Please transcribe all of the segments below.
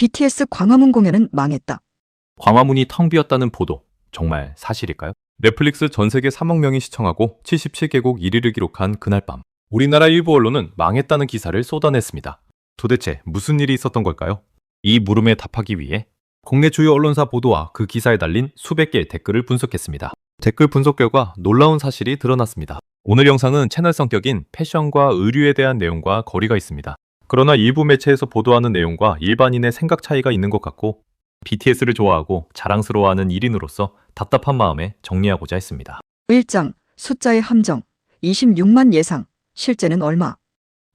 BTS 광화문 공연은 망했다. 광화문이 텅 비었다는 보도, 정말 사실일까요? 넷플릭스 전 세계 3억 명이 시청하고 77개국 1위를 기록한 그날 밤, 우리나라 일부 언론은 망했다는 기사를 쏟아냈습니다. 도대체 무슨 일이 있었던 걸까요? 이 물음에 답하기 위해 국내 주요 언론사 보도와 그 기사에 달린 수백 개의 댓글을 분석했습니다. 댓글 분석 결과 놀라운 사실이 드러났습니다. 오늘 영상은 채널 성격인 패션과 의류에 대한 내용과 거리가 있습니다. 그러나 일부 매체에서 보도하는 내용과 일반인의 생각 차이가 있는 것 같고 BTS를 좋아하고 자랑스러워하는 1인으로서 답답한 마음에 정리하고자 했습니다. 1장 숫자의 함정 26만 예상 실제는 얼마?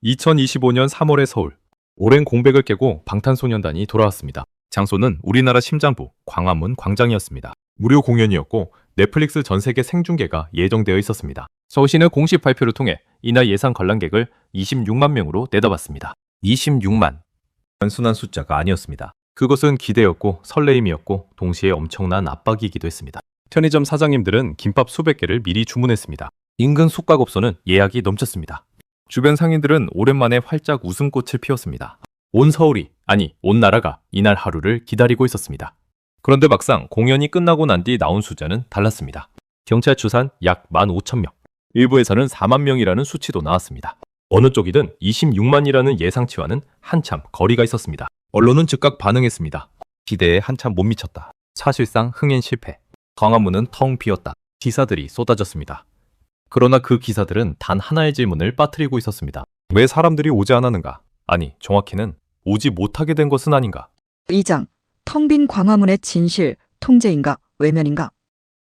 2025년 3월의 서울. 오랜 공백을 깨고 방탄소년단이 돌아왔습니다. 장소는 우리나라 심장부 광화문 광장이었습니다. 무료 공연이었고 넷플릭스 전 세계 생중계가 예정되어 있었습니다. 서울시는 공식 발표를 통해 이날 예상 관람객을 26만 명으로 내다봤습니다. 26만. 단순한 숫자가 아니었습니다. 그것은 기대였고 설레임이었고 동시에 엄청난 압박이기도 했습니다. 편의점 사장님들은 김밥 수백 개를 미리 주문했습니다. 인근 숙박업소는 예약이 넘쳤습니다. 주변 상인들은 오랜만에 활짝 웃음꽃을 피웠습니다. 온 서울이, 아니 온 나라가 이날 하루를 기다리고 있었습니다. 그런데 막상 공연이 끝나고 난 뒤 나온 숫자는 달랐습니다. 경찰 추산 약 15,000명, 일부에서는 4만 명이라는 수치도 나왔습니다. 어느 쪽이든 26만이라는 예상치와는 한참 거리가 있었습니다. 언론은 즉각 반응했습니다. 기대에 한참 못 미쳤다. 사실상 흥행 실패. 광화문은 텅 비었다. 기사들이 쏟아졌습니다. 그러나 그 기사들은 단 하나의 질문을 빠뜨리고 있었습니다. 왜 사람들이 오지 않았는가? 아니, 정확히는 오지 못하게 된 것은 아닌가? 2장 텅 빈 광화문의 진실 통제인가 외면인가?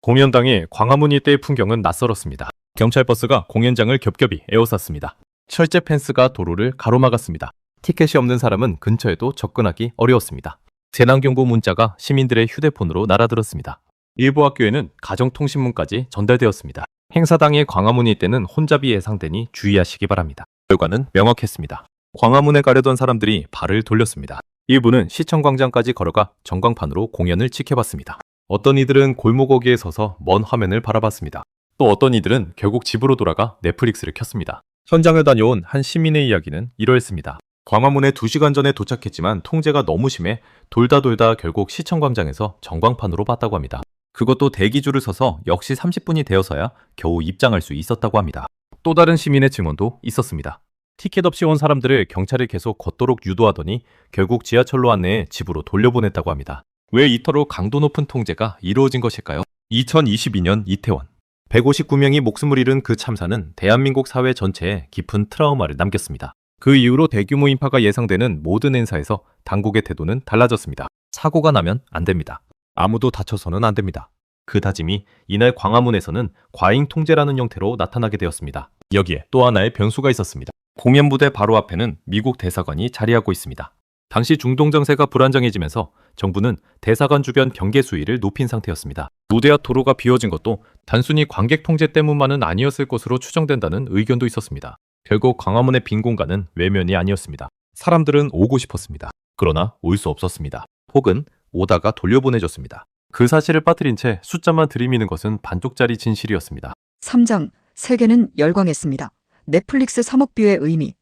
공연 당일 광화문 일대의 풍경은 낯설었습니다. 경찰 버스가 공연장을 겹겹이 에워쌌습니다. 철제 펜스가 도로를 가로막았습니다. 티켓이 없는 사람은 근처에도 접근하기 어려웠습니다. 재난경보 문자가 시민들의 휴대폰으로 날아들었습니다. 일부 학교에는 가정통신문까지 전달되었습니다. 행사 당일 광화문 일대는 혼잡이 예상되니 주의하시기 바랍니다. 결과는 명확했습니다. 광화문에 가려던 사람들이 발을 돌렸습니다. 일부는 시청광장까지 걸어가 전광판으로 공연을 지켜봤습니다. 어떤 이들은 골목어귀에 서서 먼 화면을 바라봤습니다. 또 어떤 이들은 결국 집으로 돌아가 넷플릭스를 켰습니다. 현장을 다녀온 한 시민의 이야기는 이러했습니다. 광화문에 2시간 전에 도착했지만 통제가 너무 심해 돌다 결국 시청광장에서 전광판으로 봤다고 합니다. 그것도 대기줄을 서서 역시 30분이 되어서야 겨우 입장할 수 있었다고 합니다. 또 다른 시민의 증언도 있었습니다. 티켓 없이 온 사람들을 경찰이 계속 걷도록 유도하더니 결국 지하철로 안내해 집으로 돌려보냈다고 합니다. 왜 이토록 강도 높은 통제가 이루어진 것일까요? 2022년 이태원. 159명이 목숨을 잃은 그 참사는 대한민국 사회 전체에 깊은 트라우마를 남겼습니다. 그 이후로 대규모 인파가 예상되는 모든 행사에서 당국의 태도는 달라졌습니다. 사고가 나면 안 됩니다. 아무도 다쳐서는 안 됩니다. 그 다짐이 이날 광화문에서는 과잉 통제라는 형태로 나타나게 되었습니다. 여기에 또 하나의 변수가 있었습니다. 공연 무대 바로 앞에는 미국 대사관이 자리하고 있습니다. 당시 중동 정세가 불안정해지면서 정부는 대사관 주변 경계 수위를 높인 상태였습니다. 무대와 도로가 비워진 것도 단순히 관객 통제 때문만은 아니었을 것으로 추정된다는 의견도 있었습니다. 결국 광화문의 빈 공간은 외면이 아니었습니다. 사람들은 오고 싶었습니다. 그러나 올 수 없었습니다. 혹은 오다가 돌려보내졌습니다. 그 사실을 빠뜨린 채 숫자만 들이미는 것은 반쪽짜리 진실이었습니다. 3장 세계는 열광했습니다. 넷플릭스 3억 뷰의 의미.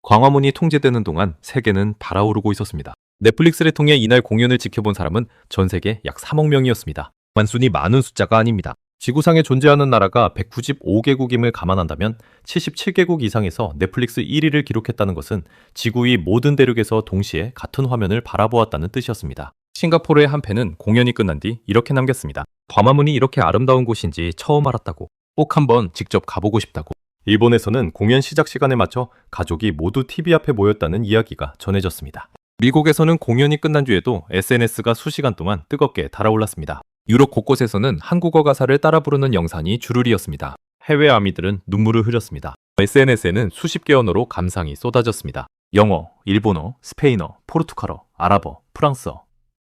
광화문이 통제되는 동안 세계는 달아오르고 있었습니다. 넷플릭스를 통해 이날 공연을 지켜본 사람은 전 세계 약 3억 명이었습니다. 단순히 많은 숫자가 아닙니다. 지구상에 존재하는 나라가 195개국임을 감안한다면 77개국 이상에서 넷플릭스 1위를 기록했다는 것은 지구의 모든 대륙에서 동시에 같은 화면을 바라보았다는 뜻이었습니다. 싱가포르의 한 팬은 공연이 끝난 뒤 이렇게 남겼습니다. 광화문이 이렇게 아름다운 곳인지 처음 알았다고. 꼭 한번 직접 가보고 싶다고. 일본에서는 공연 시작 시간에 맞춰 가족이 모두 TV 앞에 모였다는 이야기가 전해졌습니다. 미국에서는 공연이 끝난 뒤에도 SNS가 수시간 동안 뜨겁게 달아올랐습니다. 유럽 곳곳에서는 한국어 가사를 따라 부르는 영상이 주르리였습니다. 해외 아미들은 눈물을 흘렸습니다. SNS에는 수십 개 언어로 감상이 쏟아졌습니다. 영어, 일본어, 스페인어, 포르투갈어, 아랍어, 프랑스어.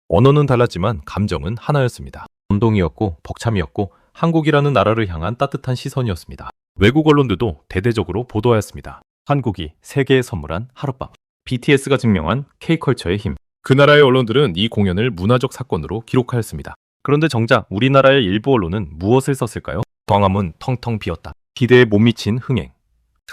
언어는 달랐지만 감정은 하나였습니다. 감동이었고 벅참이었고 한국이라는 나라를 향한 따뜻한 시선이었습니다. 외국 언론들도 대대적으로 보도하였습니다. 한국이 세계에 선물한 하룻밤. BTS가 증명한 K컬처의 힘. 그 나라의 언론들은 이 공연을 문화적 사건으로 기록하였습니다. 그런데 정작 우리나라의 일부 언론은 무엇을 썼을까요? 광화문 텅텅 비었다. 기대에 못 미친 흥행.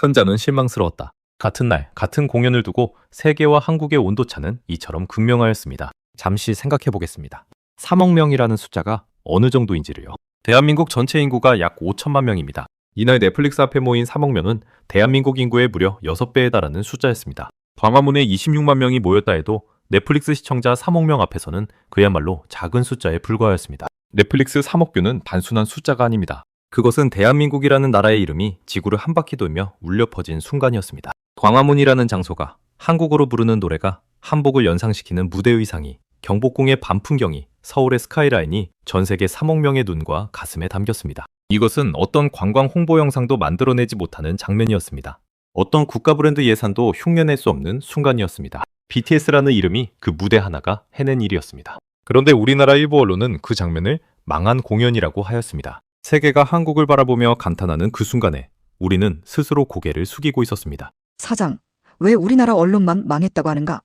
현장은 실망스러웠다. 같은 날, 같은 공연을 두고 세계와 한국의 온도차는 이처럼 극명하였습니다. 잠시 생각해 보겠습니다. 3억 명이라는 숫자가 어느 정도인지를요. 대한민국 전체 인구가 약 5천만 명입니다. 이날 넷플릭스 앞에 모인 3억 명은 대한민국 인구의 무려 6배에 달하는 숫자였습니다. 광화문에 26만 명이 모였다 해도 넷플릭스 시청자 3억 명 앞에서는 그야말로 작은 숫자에 불과하였습니다. 넷플릭스 3억 뷰는 단순한 숫자가 아닙니다. 그것은 대한민국이라는 나라의 이름이 지구를 한 바퀴 돌며 울려 퍼진 순간이었습니다. 광화문이라는 장소가, 한국어로 부르는 노래가, 한복을 연상시키는 무대 의상이, 경복궁의 밤 풍경이, 서울의 스카이라인이 전 세계 3억 명의 눈과 가슴에 담겼습니다. 이것은 어떤 관광 홍보 영상도 만들어내지 못하는 장면이었습니다. 어떤 국가 브랜드 예산도 흉내낼 수 없는 순간이었습니다. BTS라는 이름이 그 무대 하나가 해낸 일이었습니다. 그런데 우리나라 일부 언론은 그 장면을 망한 공연이라고 하였습니다. 세계가 한국을 바라보며 감탄하는 그 순간에 우리는 스스로 고개를 숙이고 있었습니다. 사장, 왜 우리나라 언론만 망했다고 하는가?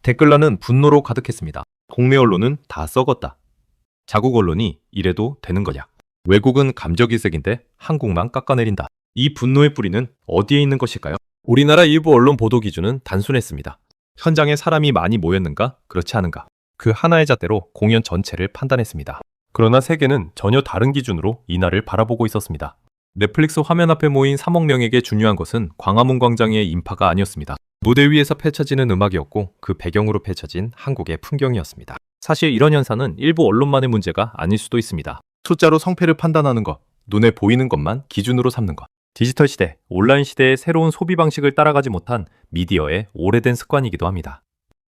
댓글란은 분노로 가득했습니다. 국내 언론은 다 썩었다. 자국 언론이 이래도 되는 거냐? 외국은 감정이색인데 한국만 깎아내린다. 이 분노의 뿌리는 어디에 있는 것일까요? 우리나라 일부 언론 보도 기준은 단순했습니다. 현장에 사람이 많이 모였는가, 그렇지 않은가. 그 하나의 잣대로 공연 전체를 판단했습니다. 그러나 세계는 전혀 다른 기준으로 이날을 바라보고 있었습니다. 넷플릭스 화면 앞에 모인 3억 명에게 중요한 것은 광화문 광장의 인파가 아니었습니다. 무대 위에서 펼쳐지는 음악이었고 그 배경으로 펼쳐진 한국의 풍경이었습니다. 사실 이런 현상은 일부 언론만의 문제가 아닐 수도 있습니다. 숫자로 성패를 판단하는 것, 눈에 보이는 것만 기준으로 삼는 것. 디지털 시대, 온라인 시대의 새로운 소비 방식을 따라가지 못한 미디어의 오래된 습관이기도 합니다.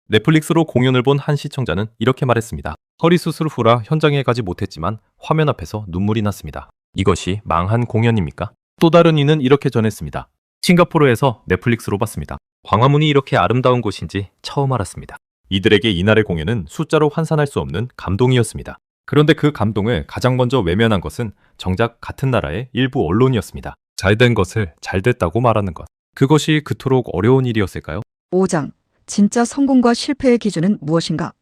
넷플릭스로 공연을 본 한 시청자는 이렇게 말했습니다. 허리 수술 후라 현장에 가지 못했지만 화면 앞에서 눈물이 났습니다. 이것이 망한 공연입니까? 또 다른 이는 이렇게 전했습니다. 싱가포르에서 넷플릭스로 봤습니다. 광화문이 이렇게 아름다운 곳인지 처음 알았습니다. 이들에게 이날의 공연은 숫자로 환산할 수 없는 감동이었습니다. 그런데 그 감동을 가장 먼저 외면한 것은 정작 같은 나라의 일부 언론이었습니다. 잘된 것을 잘됐다고 말하는 것. 그것이 그토록 어려운 일이었을까요? 5장, 진짜 성공과 실패의 기준은 무엇인가?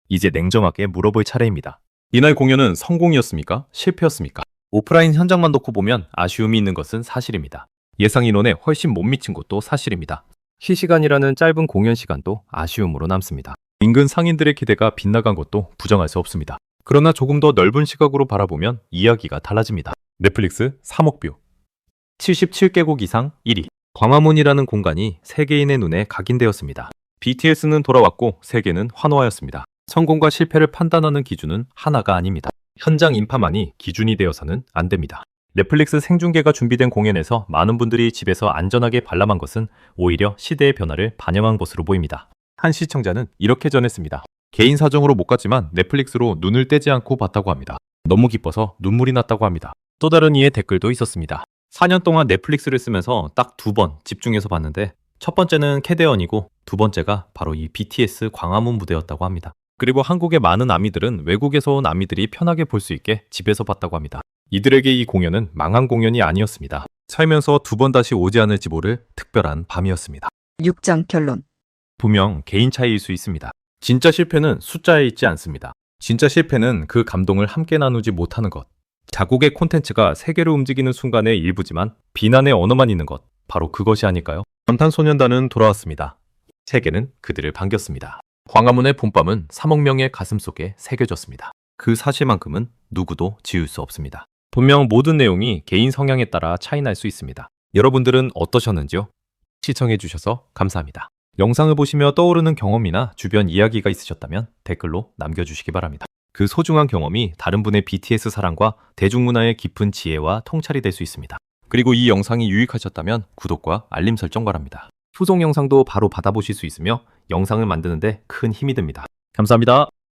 이제 냉정하게 물어볼 차례입니다. 이날 공연은 성공이었습니까? 실패였습니까? 오프라인 현장만 놓고 보면 아쉬움이 있는 것은 사실입니다. 예상 인원에 훨씬 못 미친 것도 사실입니다. 실시간이라는 짧은 공연 시간도 아쉬움으로 남습니다. 인근 상인들의 기대가 빗나간 것도 부정할 수 없습니다. 그러나 조금 더 넓은 시각으로 바라보면 이야기가 달라집니다. 넷플릭스 3억 뷰, 77개국 이상 1위. 광화문이라는 공간이 세계인의 눈에 각인되었습니다. BTS는 돌아왔고 세계는 환호하였습니다. 성공과 실패를 판단하는 기준은 하나가 아닙니다. 현장 인파만이 기준이 되어서는 안 됩니다. 넷플릭스 생중계가 준비된 공연에서 많은 분들이 집에서 안전하게 관람한 것은 오히려 시대의 변화를 반영한 것으로 보입니다. 한 시청자는 이렇게 전했습니다. 개인 사정으로 못 갔지만 넷플릭스로 눈을 떼지 않고 봤다고 합니다. 너무 기뻐서 눈물이 났다고 합니다. 또 다른 이의 댓글도 있었습니다. 4년 동안 넷플릭스를 쓰면서 딱 2번 집중해서 봤는데 첫 번째는 캐대언이고 두 번째가 바로 이 BTS 광화문 무대였다고 합니다. 그리고 한국의 많은 아미들은 외국에서 온 아미들이 편하게 볼 수 있게 집에서 봤다고 합니다. 이들에게 이 공연은 망한 공연이 아니었습니다. 살면서 2번 다시 오지 않을지 모를 특별한 밤이었습니다. 6장 결론. 분명 개인 차이일 수 있습니다. 진짜 실패는 숫자에 있지 않습니다. 진짜 실패는 그 감동을 함께 나누지 못하는 것. 자국의 콘텐츠가 세계로 움직이는 순간의 일부지만 비난의 언어만 있는 것. 바로 그것이 아닐까요? 방탄소년단은 돌아왔습니다. 세계는 그들을 반겼습니다. 광화문의 봄밤은 3억 명의 가슴 속에 새겨졌습니다. 그 사실만큼은 누구도 지울 수 없습니다. 분명 모든 내용이 개인 성향에 따라 차이 날 수 있습니다. 여러분들은 어떠셨는지요? 시청해주셔서 감사합니다. 영상을 보시며 떠오르는 경험이나 주변 이야기가 있으셨다면 댓글로 남겨주시기 바랍니다. 그 소중한 경험이 다른 분의 BTS 사랑과 대중문화의 깊은 지혜와 통찰이 될 수 있습니다. 그리고 이 영상이 유익하셨다면 구독과 알림 설정 바랍니다. 후속 영상도 바로 받아보실 수 있으며 영상을 만드는데 큰 힘이 됩니다. 감사합니다.